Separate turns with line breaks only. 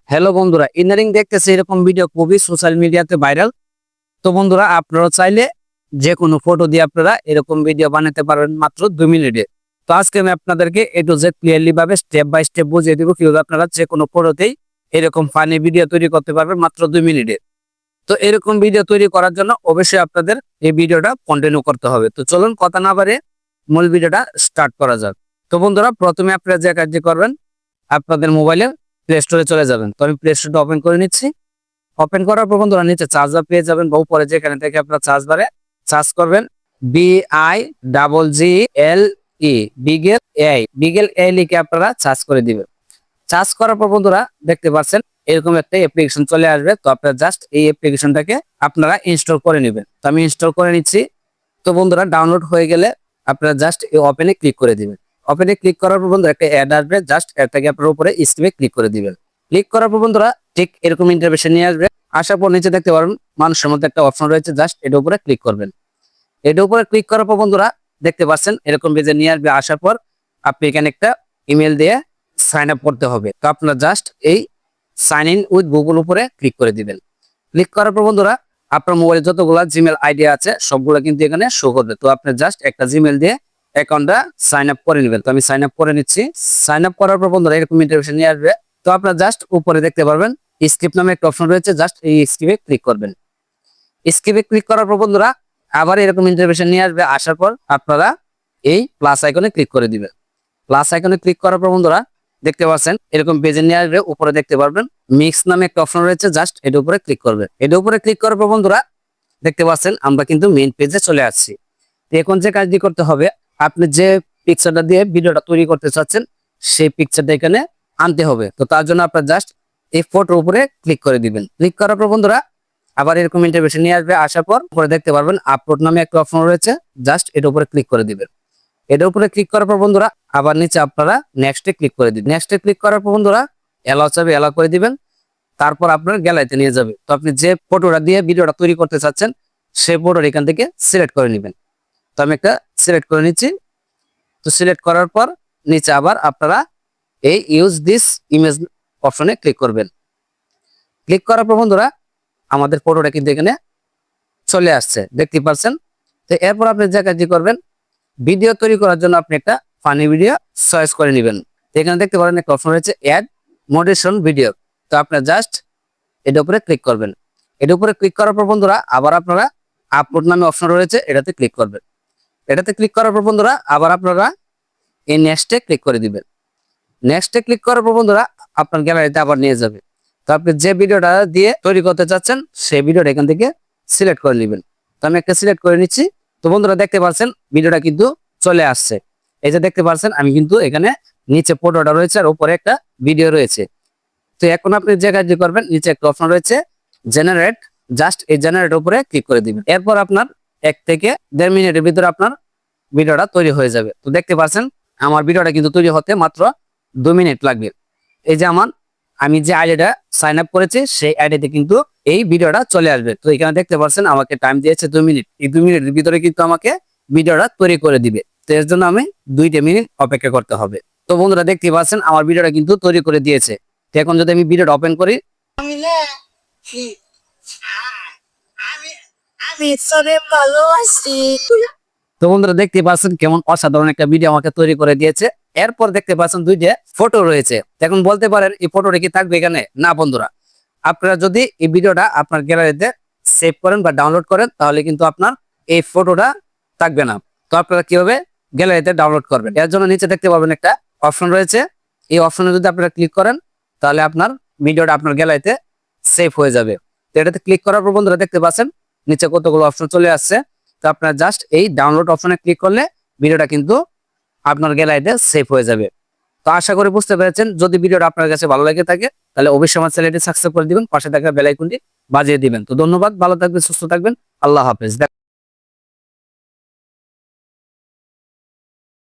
Hello বন্ধুরা, ইদানিং দেখতেছি এরকম ভিডিও খুবই সোশ্যাল মিডিয়াতে ভাইরাল। তো বন্ধুরা, আপনারা চাইলে যে কোনো ফটো দিয়ে আপনারা এরকম ভিডিও বানাতে পারবেন মাত্র 2 মিনিটে। তো আজকে আমি আপনাদেরকে এ টু জেড ক্লিয়ারলি ভাবে স্টেপ বাই স্টেপ বুঝিয়ে দিব কিভাবে আপনারা যে কোনো ফটোতেই এরকম ফানি ভিডিও তৈরি করতে পারবেন মাত্র 2 মিনিটে। তো এরকম ভিডিও তৈরি করার জন্য অবশ্যই আপনাদের এই ভিডিওটা কন্টিনিউ করতে হবে। তো চলুন কথা না বাড়িয়ে মূল ভিডিওটা স্টার্ট করা যাক। তো বন্ধুরা, প্রথমে আপনারা যে কাজটি করবেন, আপনাদের মোবাইলে প্লে স্টোরে চলে যাবেন। তো আমি প্লে স্টোরটা ওপেন করে নিচ্ছি। ওপেন করার পর বন্ধুরা নিচে চার্জার পেয়ে যাবেন, বা উপরে যেখানে থেকে আপনারা চার্জ বারে চার্জ করবেন BIGGLE বিগেল এ লিখে আপনারা চার্জ করে দিবেন। চার্জ করার পর বন্ধুরা দেখতে পাচ্ছেন এরকম একটা অ্যাপ্লিকেশন চলে আসবে। তো আপনারা জাস্ট এই অ্যাপ্লিকেশনটাকে আপনারা ইনস্টল করে নেবেন। তো আমি ইনস্টল করে নিচ্ছি। তো বন্ধুরা, ডাউনলোড হয়ে গেলে আপনারা জাস্ট এই ওপেনে ক্লিক করে দিবেন। ওপেনে ক্লিক করার পর বন্ধুরা একটা অ্যাড আসবে, জাস্ট অ্যাডটাকে আপনার উপরে স্ক্রিনে ক্লিক করে দিবেন। ক্লিক করার পর বন্ধুরা ঠিক এরকম ইন্টারফেস নিয়ে আসবে। আসার পর নিচে দেখতে পারবেন মানুষের মধ্যে একটা অপশন রয়েছে, জাস্ট এটার উপরে ক্লিক করবেন। এটার উপরে ক্লিক করার পর বন্ধুরা দেখতে পাচ্ছেন এরকম পেজে নিয়ে আসবে। আসার পর আপনি এখানে একটা ইমেল দিয়ে সাইন আপ করতে হবে। তো আপনারা জাস্ট এই সাইন ইন উইথ গুগল উপরে ক্লিক করে দিবেন। ক্লিক করার পর বন্ধুরা আপনার মোবাইলে যতগুলো জিমেল আইডি আছে সবগুলো কিন্তু এখানে শো করবে। তো আপনি জাস্ট একটা জিমেল দিয়ে অ্যাকাউন্টটা সাইন আপ করে নেবেন। তো আমি সাইন আপ করে নিচ্ছি। সাইন আপ করার পর বন্ধুরা এরকম ইন্টারফেস নিয়ে আসবে। তো আপনারা জাস্ট উপরে দেখতে পারবেন স্কিপ নামে একটা অপশন রয়েছে, জাস্ট এই স্কিপে ক্লিক করবেন। স্কিপে ক্লিক করার পর বন্ধুরা আবার এরকম ইন্টারফেস নিয়ে আসবে। আসার পর আপনারা এই প্লাস আইকনে ক্লিক করে দিবেন। প্লাস আইকনে ক্লিক করার পর বন্ধুরা দেখতে পাচ্ছেন এরকম পেজে নিয়ে আসবে। উপরে দেখতে পারবেন মিক্স নামে একটা অপশন রয়েছে, জাস্ট এটার উপরে ক্লিক করবেন। এটার উপরে ক্লিক করার পর বন্ধুরা দেখতে পাচ্ছেন আমরা কিন্তু মেইন পেজে চলে আসছি। তো এখন যে কাজটি করতে হবে, আপনি যে পিকচারটা দিয়ে ভিডিওটা তৈরি করতে চাচ্ছেন সেই পিকচারটা এখানে আনতে হবে। তো তার জন্য আপনার জাস্ট এই ফটোর উপরে ক্লিক করে দিবেন। ক্লিক করার পর বন্ধুরা আবার এরকম ইন্টারফেস নিয়ে আসবে। আসার পর উপরে দেখতে পারবেন আপলোড নামে একটা অপশন রয়েছে, জাস্ট এটার উপরে ক্লিক করে দিবেন। এটার উপরে ক্লিক করার পর বন্ধুরা আবার নিচে আপনারা নেক্সটে ক্লিক করে দিবেন। নেক্সটে ক্লিক করার পর বন্ধুরা অ্যালাউ চাবে অ্যালাউ করে দিবেন। তারপর আপনার গ্যালারিতে নিয়ে যাবে। তো আপনি যে ফটোটা দিয়ে ভিডিওটা তৈরি করতে চাচ্ছেন সেই ফটোটা এখান থেকে সিলেক্ট করে নেবেন। তো আমি একটা সিলেক্ট করে নিচ্ছি। তো সিলেক্ট করার পর নিচে আবার আপনারা এই ইউজ দিস ইমেজ অপশনে ক্লিক করবেন। ক্লিক করার পর বন্ধুরা আমাদের ফটোটা কিন্তু এখানে চলে আসছে, দেখতে পাচ্ছেন। তো এরপর আপনি যে কাজটি করবেন, ভিডিও তৈরি করার জন্য আপনি একটা ফানি ভিডিও চয়েস করে নেবেন। এখানে দেখতে পারেন একটা অপশন রয়েছে অ্যাড মোডেশন ভিডিও। তো আপনার জাস্ট এটার উপরে ক্লিক করবেন। এটার উপরে ক্লিক করার পর বন্ধুরা আবার আপনারা আপলোড নামে অপশন রয়েছে, এটাতে ক্লিক করবেন। এটাতে ক্লিক করার পর বন্ধুরা আবার আপনারা এই নেক্সটে ক্লিক করে দিবেন। নেক্সটে ক্লিক করার পর বন্ধুরা আপনার গ্যালারিতে আবার নিয়ে যাবে। তো আপনি যে ভিডিওটা দিয়ে তৈরি করতে চাচ্ছেন সেই ভিডিওটা এখান থেকে সিলেক্ট করে নেবেন। তো আমি একটা সিলেক্ট করে নিচ্ছি। তো বন্ধুরা দেখতে পাচ্ছেন ভিডিওটা কিন্তু চলে আসছে। এই যে দেখতে পাচ্ছেন আমি কিন্তু এখানে নিচে ফটোটা রয়েছে আর উপরে একটা ভিডিও রয়েছে। তো এখন আপনি যে কাজটি করবেন, নিচে একটা অপশন রয়েছে জেনারেট, জাস্ট এই জেনারেট উপরে ক্লিক করে দিবেন। এরপর আপনার 1 থেকে 1.5 মিনিটের ভিতরে আপনার ভিডিওটা তৈরি হয়ে যাবে। তো দেখতে পাচ্ছেন আমার ভিডিওটা কিন্তু তৈরি হতে মাত্র 2 মিনিট লাগবে। এই যে আমি যে আইডিটা সাইন আপ করেছি সেই আইডিতে কিন্তু এই ভিডিওটা চলে আসবে। তো এখানে দেখতে পাচ্ছেন আমাকে টাইম দিয়েছে 2 মিনিট। এই 2 মিনিটের ভিতরে কিন্তু আমাকে ভিডিওটা তৈরি করে দিবে। তো এর জন্য আমি 2টা মিনিট অপেক্ষা করতে হবে। তো বন্ধুরা দেখতে পাচ্ছেন আমার ভিডিওটা কিন্তু তৈরি করে দিয়েছে। তো এখন যদি আমি ভিডিওটা ওপেন করি, তো বন্ধুরা দেখতে পাচ্ছেন কেমন অসাধারণ একটা ভিডিও আমাকে তৈরি করে দিয়েছে। এরপর দেখতে পাচ্ছেন 2টা ফটো রয়েছে। এখন বলতে পারেন এই ফটোটা কি থাকবে এখানে? না বন্ধুরা, আপনারা যদি এই ভিডিওটা আপনার গ্যালারিতে সেভ করেন বা ডাউনলোড করেন তাহলে কিন্তু আপনার এই ফটোটা থাকবে না। তো আপনারা কিভাবে গ্যালারিতে ডাউনলোড করবেন? এর জন্য নিচে দেখতে পাবেন একটা অপশন রয়েছে। এই অপশনে যদি আপনারা ক্লিক করেন তাহলে আপনার ভিডিওটা আপনার গ্যালারিতে সেভ হয়ে যাবে। তো এটাতে ক্লিক করার পর বন্ধুরা দেখতে পাচ্ছেন নিচে কতগুলো অপশন চলে আসছে। তো আপনারা জাস্ট এই ডাউনলোড অপশনে ক্লিক করলে ভিডিওটা কিন্তু আপনার গ্যালারিতে সেভ হয়ে যাবে। তো আশা করি বুঝতে পেরেছেন। যদি ভিডিওটা আপনার কাছে ভালো লাগে থাকে তাহলে অবশ্যই আমার চ্যানেলটি সাবস্ক্রাইব করে দিবেন, পাশে থাকা বেল আইকনটি বাজিয়ে দিবেন। তো ধন্যবাদ, ভালো থাকবেন, সুস্থ থাকবেন, আল্লাহ হাফেজ।